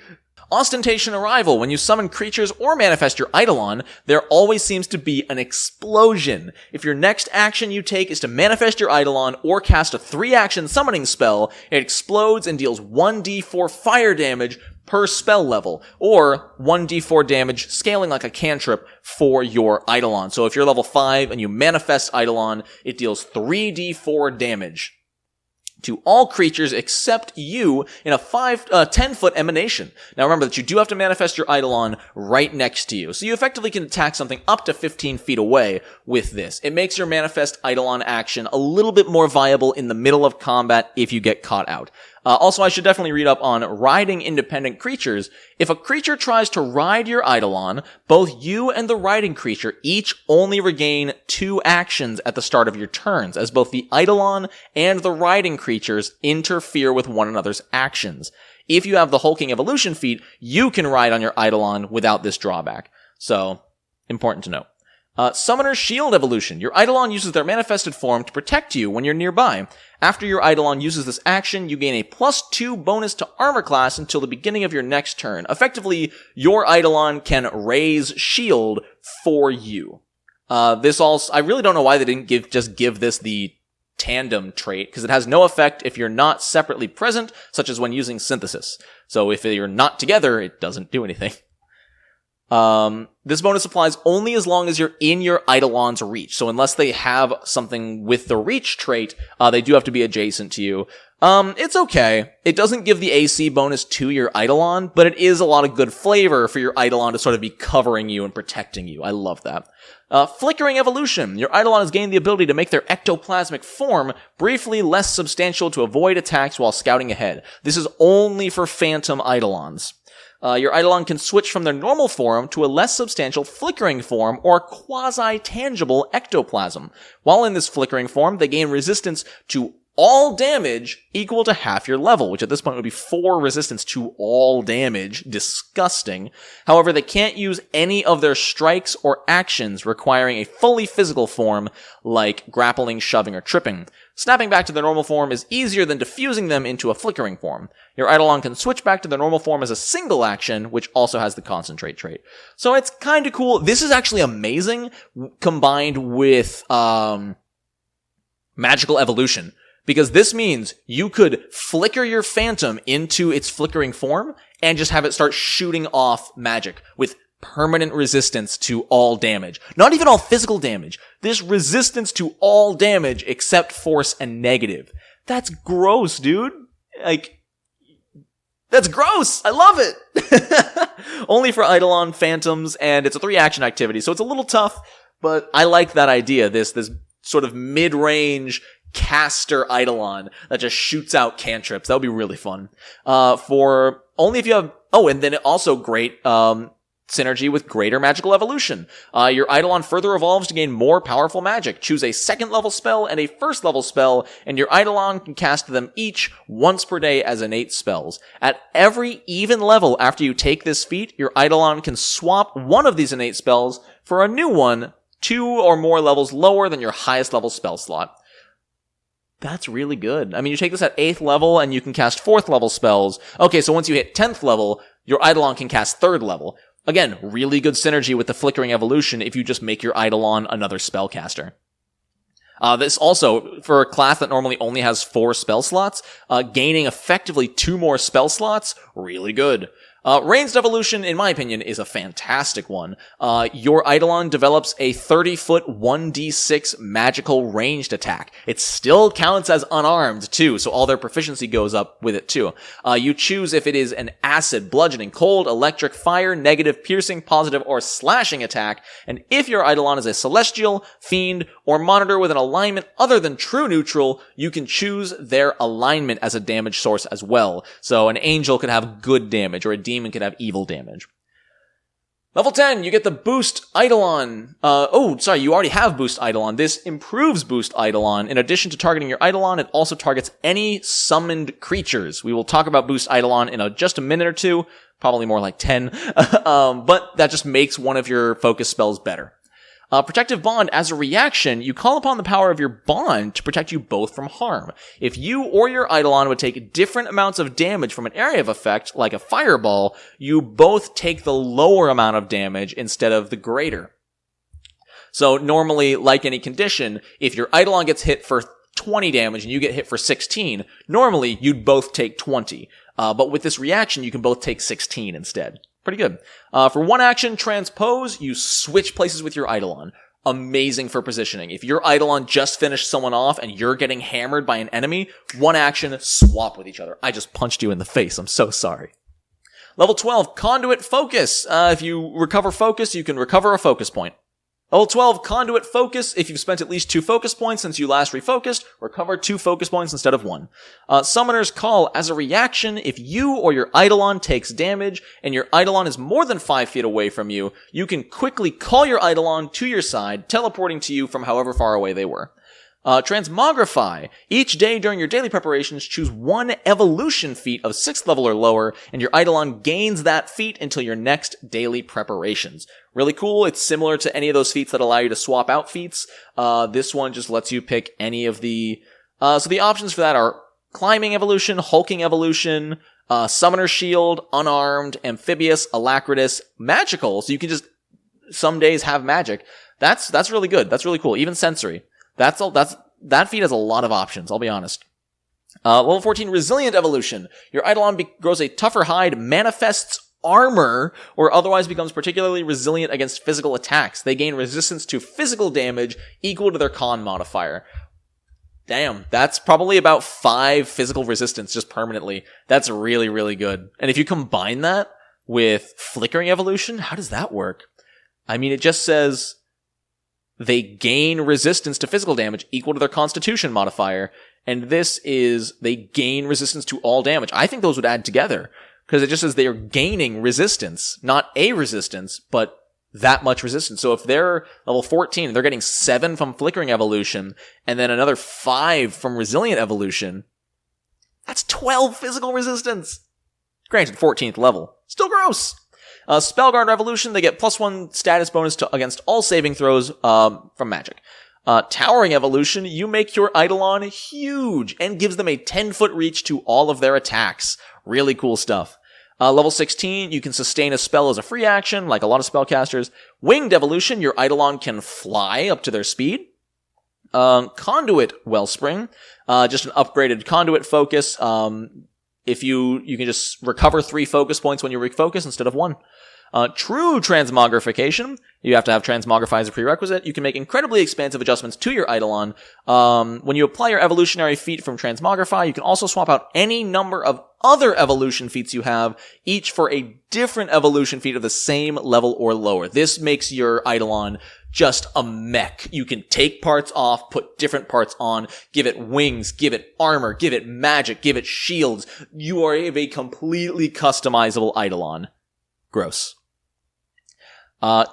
Speaker 1: Ostentation Arrival. When you summon creatures or manifest your Eidolon, there always seems to be an explosion. If your next action you take is to manifest your Eidolon or cast a 3-action summoning spell, it explodes and deals 1d4 fire damage per spell level, or 1d4 damage scaling like a cantrip for your Eidolon. So if you're level 5 and you manifest Eidolon, it deals 3d4 damage to all creatures except you in a 10-foot emanation. Now remember that you do have to manifest your Eidolon right next to you, so you effectively can attack something up to 15 feet away with this. It makes your manifest Eidolon action a little bit more viable in the middle of combat if you get caught out. Also, I should definitely read up on riding independent creatures. If a creature tries to ride your Eidolon, both you and the riding creature each only regain 2 actions at the start of your turns, as both the Eidolon and the riding creatures interfere with one another's actions. If you have the Hulking Evolution feat, you can ride on your Eidolon without this drawback. So, important to note. Summoner's Shield Evolution. Your Eidolon uses their manifested form to protect you when you're nearby. After your Eidolon uses this action, you gain a +2 bonus to armor class until the beginning of your next turn. Effectively, your Eidolon can raise shield for you. I really don't know why they didn't give this the tandem trait, because it has no effect if you're not separately present, such as when using synthesis. So if you're not together, it doesn't do anything. This bonus applies only as long as you're in your Eidolon's reach. So unless they have something with the reach trait, they do have to be adjacent to you. It's okay. It doesn't give the AC bonus to your Eidolon, but it is a lot of good flavor for your Eidolon to sort of be covering you and protecting you. I love that. Flickering Evolution. Your Eidolon has gained the ability to make their ectoplasmic form briefly less substantial to avoid attacks while scouting ahead. This is only for phantom Eidolons. Your Eidolon can switch from their normal form to a less substantial flickering form or quasi-tangible ectoplasm. While in this flickering form, they gain resistance to all damage equal to half your level, which at this point would be 4 resistance to all damage. Disgusting. However, they can't use any of their strikes or actions requiring a fully physical form like grappling, shoving, or tripping. Snapping back to their normal form is easier than diffusing them into a flickering form. Your Eidolon can switch back to their normal form as a single action, which also has the concentrate trait. So it's kinda cool. This is actually amazing combined with magical evolution. Because this means you could flicker your phantom into its flickering form and just have it start shooting off magic with permanent resistance to all damage. Not even all physical damage. This resistance to all damage except force and negative. That's gross, dude. Like, That's gross! I love it! Only for Eidolon, Phantoms, and it's a 3-action activity, so it's a little tough, but I like that idea, this sort of mid-range caster Eidolon that just shoots out cantrips. That would be really fun. For only if you have... Oh, and then also great synergy with greater magical evolution. Your Eidolon further evolves to gain more powerful magic. Choose a 2nd level spell and a 1st level spell, and your Eidolon can cast them each once per day as innate spells. At every even level after you take this feat, your Eidolon can swap one of these innate spells for a new one 2 or more levels lower than your highest level spell slot. That's really good. I mean, you take this at 8th level and you can cast 4th level spells. Okay, so once you hit 10th level, your Eidolon can cast 3rd level. Again, really good synergy with the Flickering Evolution if you just make your Eidolon another spellcaster. This also, for a class that normally only has 4 spell slots, gaining effectively 2 more spell slots, really good. Ranged Evolution, in my opinion, is a fantastic one. Your Eidolon develops a 30-foot 1d6 magical ranged attack. It still counts as unarmed, too, so all their proficiency goes up with it, too. You choose if it is an acid, bludgeoning, cold, electric, fire, negative, piercing, positive, or slashing attack, and if your Eidolon is a celestial, fiend, or monitor with an alignment other than true neutral, you can choose their alignment as a damage source as well. So an angel could have good damage, or a demon could have evil damage. Level 10, you get the Boost Eidolon. You already have Boost Eidolon. This improves Boost Eidolon. In addition to targeting your Eidolon, it also targets any summoned creatures. We will talk about Boost Eidolon in just a minute or two, probably more like 10, but that just makes one of your focus spells better. Protective Bond, as a reaction, you call upon the power of your bond to protect you both from harm. If you or your Eidolon would take different amounts of damage from an area of effect, like a fireball, you both take the lower amount of damage instead of the greater. So normally, like any condition, if your Eidolon gets hit for 20 damage and you get hit for 16, normally you'd both take 20. But with this reaction, you can both take 16 instead. Pretty good. For 1 action, Transpose, you switch places with your Eidolon. Amazing for positioning. If your Eidolon just finished someone off and you're getting hammered by an enemy, 1 action, swap with each other. I just punched you in the face. I'm so sorry. Level 12, Conduit Focus. If you recover focus, you can recover a focus point. Level 12, Conduit Focus. If you've spent at least 2 focus points since you last refocused, recover 2 focus points instead of 1. Summoner's Call. As a reaction, if you or your Eidolon takes damage and your Eidolon is more than 5 feet away from you, you can quickly call your Eidolon to your side, teleporting to you from however far away they were. Transmogrify. Each day during your daily preparations, choose 1 evolution feat of 6th level or lower, and your Eidolon gains that feat until your next daily preparations. Really cool. It's similar to any of those feats that allow you to swap out feats. This one just lets you pick any of the... So the options for that are Climbing Evolution, Hulking Evolution, Summoner Shield, Unarmed, Amphibious, Alacritus, Magical. So you can just some days have magic. That's really good. That's really cool. Even Sensory. That feat has a lot of options, I'll be honest. Level 14, Resilient Evolution. Your Eidolon grows a tougher hide, manifests armor, or otherwise becomes particularly resilient against physical attacks. They gain resistance to physical damage equal to their con modifier. Damn, that's probably about 5 physical resistance just permanently. That's really, really good. And if you combine that with Flickering Evolution, how does that work? I mean, it just says they gain resistance to physical damage equal to their Constitution modifier, and this is they gain resistance to all damage. I think those would add together, because it just says they are gaining resistance, not a resistance, but that much resistance. So if they're level 14, they're getting 7 from Flickering Evolution, and then another 5 from Resilient Evolution, that's 12 physical resistance. Granted, 14th level. Still gross. Spellguard Revolution, they get +1 status bonus against all saving throws from magic. Towering Evolution, you make your Eidolon huge and gives them a 10-foot reach to all of their attacks. Really cool stuff. Level 16, you can sustain a spell as a free action, like a lot of spellcasters. Winged Evolution, your Eidolon can fly up to their speed. Conduit Wellspring, just an upgraded Conduit focus. If you can just recover 3 focus points when you refocus instead of 1. True transmogrification. You have to have transmogrify as a prerequisite. You can make incredibly expansive adjustments to your Eidolon. When you apply your evolutionary feat from transmogrify, you can also swap out any number of other evolution feats you have, each for a different evolution feat of the same level or lower. This makes your Eidolon just a mech. You can take parts off, put different parts on, give it wings, give it armor, give it magic, give it shields. You are a completely customizable Eidolon. Gross.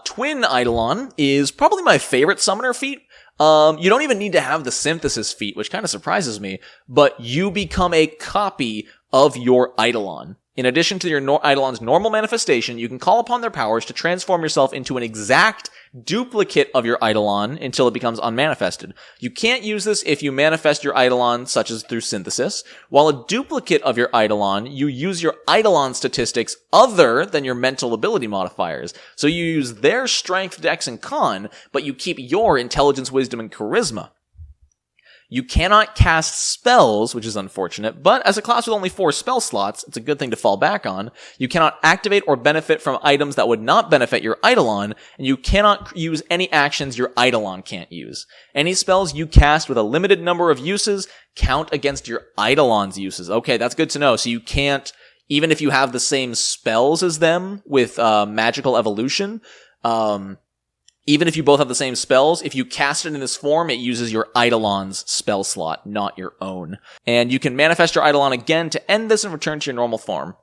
Speaker 1: Twin Eidolon is probably my favorite summoner feat. You don't even need to have the synthesis feat, which kind of surprises me, but you become a copy of your Eidolon. In addition to your Eidolon's normal manifestation, you can call upon their powers to transform yourself into an exact duplicate of your Eidolon until it becomes unmanifested. You can't use this if you manifest your Eidolon, such as through synthesis. While a duplicate of your Eidolon, you use your Eidolon statistics other than your mental ability modifiers. So you use their strength, dex, and con, but you keep your intelligence, wisdom, and charisma. You cannot cast spells, which is unfortunate, but as a class with only 4 spell slots, it's a good thing to fall back on. You cannot activate or benefit from items that would not benefit your Eidolon, and you cannot use any actions your Eidolon can't use. Any spells you cast with a limited number of uses count against your Eidolon's uses. Okay, that's good to know. So you can't, even if you have the same spells as them with magical evolution, even if you both have the same spells, if you cast it in this form, it uses your Eidolon's spell slot, not your own. And you can manifest your Eidolon again to end this and return to your normal form.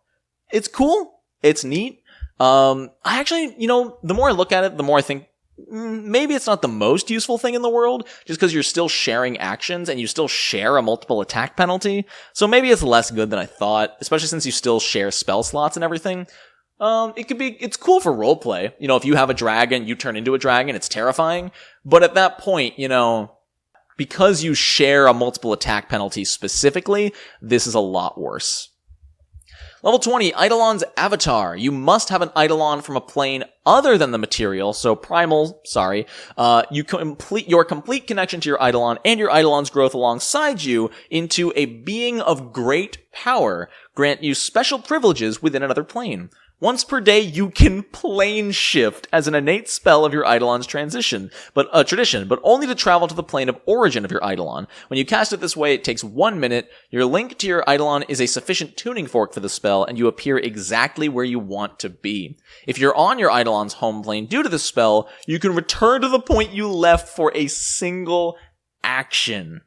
Speaker 1: It's cool. It's neat. I actually, the more I look at it, the more I think, maybe it's not the most useful thing in the world, just because you're still sharing actions and you still share a multiple attack penalty. So maybe it's less good than I thought, especially since you still share spell slots and everything. It's cool for roleplay. If you have a dragon, you turn into a dragon, it's terrifying. But at that point, because you share a multiple attack penalty specifically, this is a lot worse. Level 20, Eidolon's Avatar. You must have an Eidolon from a plane other than the material, so primal, you complete your complete connection to your Eidolon and your Eidolon's growth alongside you into a being of great power. Grant you special privileges within another plane. Once per day, you can plane shift as an innate spell of your Eidolon's tradition, but only to travel to the plane of origin of your Eidolon. When you cast it this way, it takes 1 minute. Your link to your Eidolon is a sufficient tuning fork for the spell, and you appear exactly where you want to be. If you're on your Eidolon's home plane due to this spell, you can return to the point you left for a single action.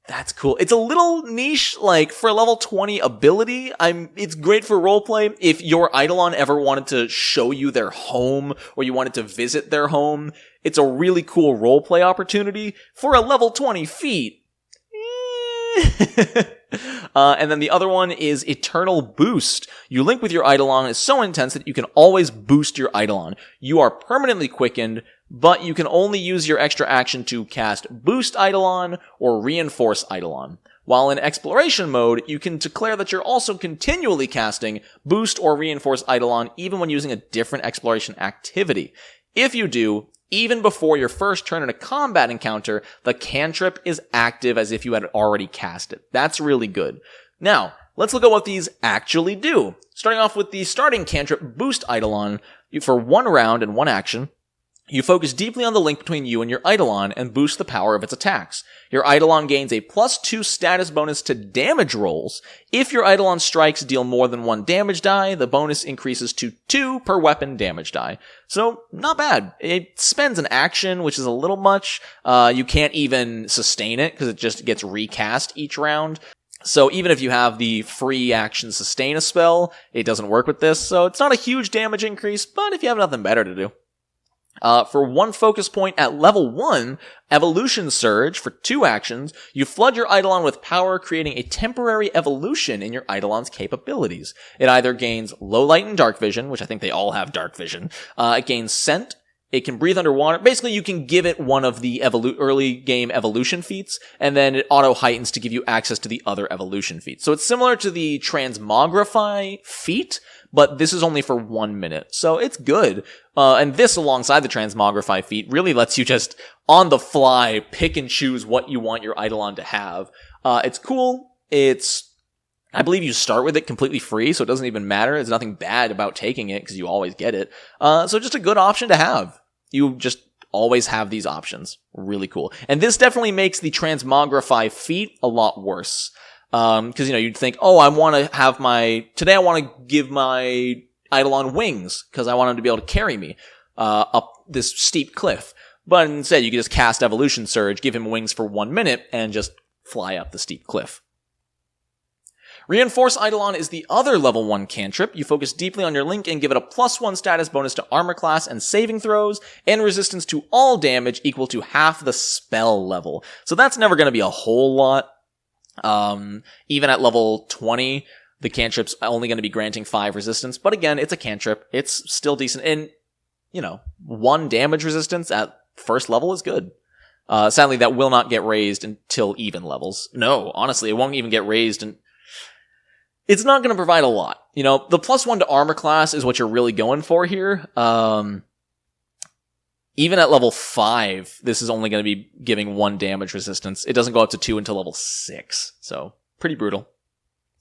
Speaker 1: That's cool. It's a little niche, for a level 20 ability. It's great for roleplay. If your Eidolon ever wanted to show you their home, or you wanted to visit their home, it's a really cool roleplay opportunity for a level 20 feat. And then the other one is Eternal Boost. You link with your Eidolon is so intense that you can always boost your Eidolon. You are permanently quickened, but you can only use your extra action to cast Boost Eidolon or Reinforce Eidolon. While in Exploration mode, you can declare that you're also continually casting Boost or Reinforce Eidolon even when using a different exploration activity. If you do, even before your first turn in a combat encounter, the cantrip is active as if you had already cast it. That's really good. Now, let's look at what these actually do. Starting off with the starting cantrip Boost Eidolon, for 1 round and 1 action, you focus deeply on the link between you and your Eidolon and boost the power of its attacks. Your Eidolon gains a +2 status bonus to damage rolls. If your Eidolon strikes deal more than 1 damage die, the bonus increases to 2 per weapon damage die. So, not bad. It spends an action, which is a little much. You can't even sustain it, because it just gets recast each round. So even if you have the free action sustain a spell, it doesn't work with this, so it's not a huge damage increase, but if you have nothing better to do. For 1 focus point at level 1, Evolution Surge, for 2 actions, you flood your Eidolon with power, creating a temporary evolution in your Eidolon's capabilities. It either gains low light and dark vision, which I think they all have dark vision. It gains scent. It can breathe underwater. Basically, you can give it one of the early game evolution feats, and then it auto heightens to give you access to the other evolution feats. So it's similar to the Transmogrify feat, but this is only for 1 minute. So it's good. And this, alongside the Transmogrify feat, really lets you just, on the fly, pick and choose what you want your Eidolon to have. It's cool. It's I believe you start with it completely free, so it doesn't even matter. There's nothing bad about taking it because you always get it. So just a good option to have. You just always have these options. Really cool. And this definitely makes the transmogrify feat a lot worse. Because, you'd think, oh, I want to have today I want to give my Eidolon wings because I want him to be able to carry me up this steep cliff. But instead, you can just cast Evolution Surge, give him wings for 1 minute, and just fly up the steep cliff. Reinforce Eidolon is the other level 1 cantrip. You focus deeply on your link and give it a +1 status bonus to armor class and saving throws, and resistance to all damage equal to half the spell level. So that's never going to be a whole lot. Even at level 20, the cantrip's only going to be granting 5 resistance, but again, it's a cantrip. It's still decent, and, 1 damage resistance at first level is good. Sadly, that will not get raised until even levels. No, honestly, it won't even get raised, and it's not going to provide a lot. The +1 to armor class is what you're really going for here. Even at level 5, this is only going to be giving 1 damage resistance. It doesn't go up to 2 until level 6. So, pretty brutal.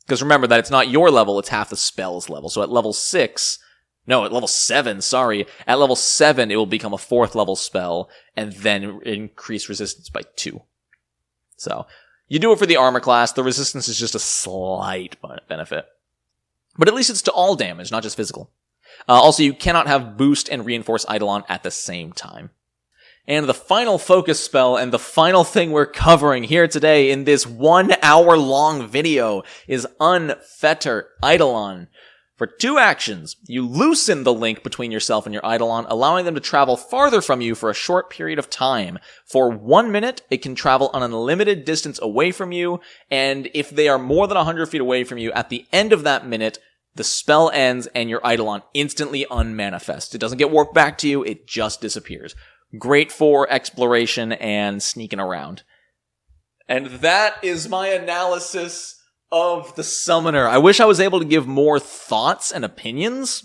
Speaker 1: Because remember that it's not your level, it's half the spell's level. So at level 7, sorry. At level 7, it will become a 4th level spell, and then increase resistance by 2. So, you do it for the armor class. The resistance is just a slight benefit. But at least it's to all damage, not just physical. Also, you cannot have boost and reinforce Eidolon at the same time. And the final focus spell, and the final thing we're covering here today in this 1 hour long video, is Unfetter Eidolon. For 2 actions, you loosen the link between yourself and your Eidolon, allowing them to travel farther from you for a short period of time. For 1 minute, it can travel an unlimited distance away from you, and if they are more than 100 feet away from you, at the end of that minute, the spell ends and your Eidolon instantly unmanifests. It doesn't get warped back to you, it just disappears. Great for exploration and sneaking around. And that is my analysis of the Summoner. I wish I was able to give more thoughts and opinions,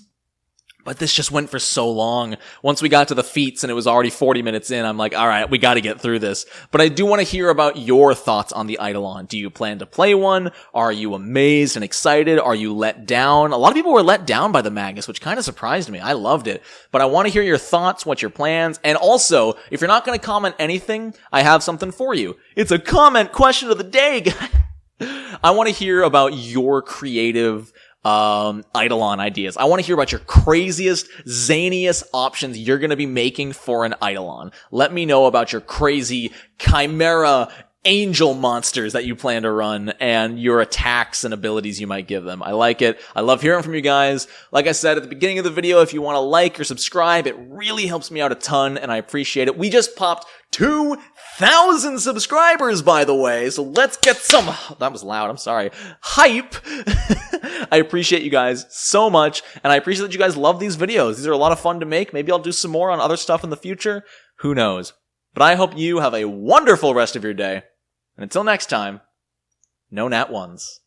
Speaker 1: but this just went for so long. Once we got to the feats and it was already 40 minutes in, I'm like, alright, we gotta get through this. But I do want to hear about your thoughts on the Eidolon. Do you plan to play one? Are you amazed and excited? Are you let down? A lot of people were let down by the Magus, which kind of surprised me. I loved it. But I want to hear your thoughts, what's your plans, and also, if you're not going to comment anything, I have something for you. It's a comment question of the day, guys. I want to hear about your creative Eidolon ideas. I want to hear about your craziest, zaniest options you're going to be making for an Eidolon. Let me know about your crazy chimera angel monsters that you plan to run and your attacks and abilities you might give them. I like it. I love hearing from you guys. Like I said at the beginning of the video, if you want to like or subscribe, it really helps me out a ton and I appreciate it. We just popped 2,000 subscribers, by the way, so let's get some, that was loud, I'm sorry, hype. I appreciate you guys so much, and I appreciate that you guys love these videos. These are a lot of fun to make. Maybe I'll do some more on other stuff in the future. Who knows? But I hope you have a wonderful rest of your day. And until next time, no nat ones.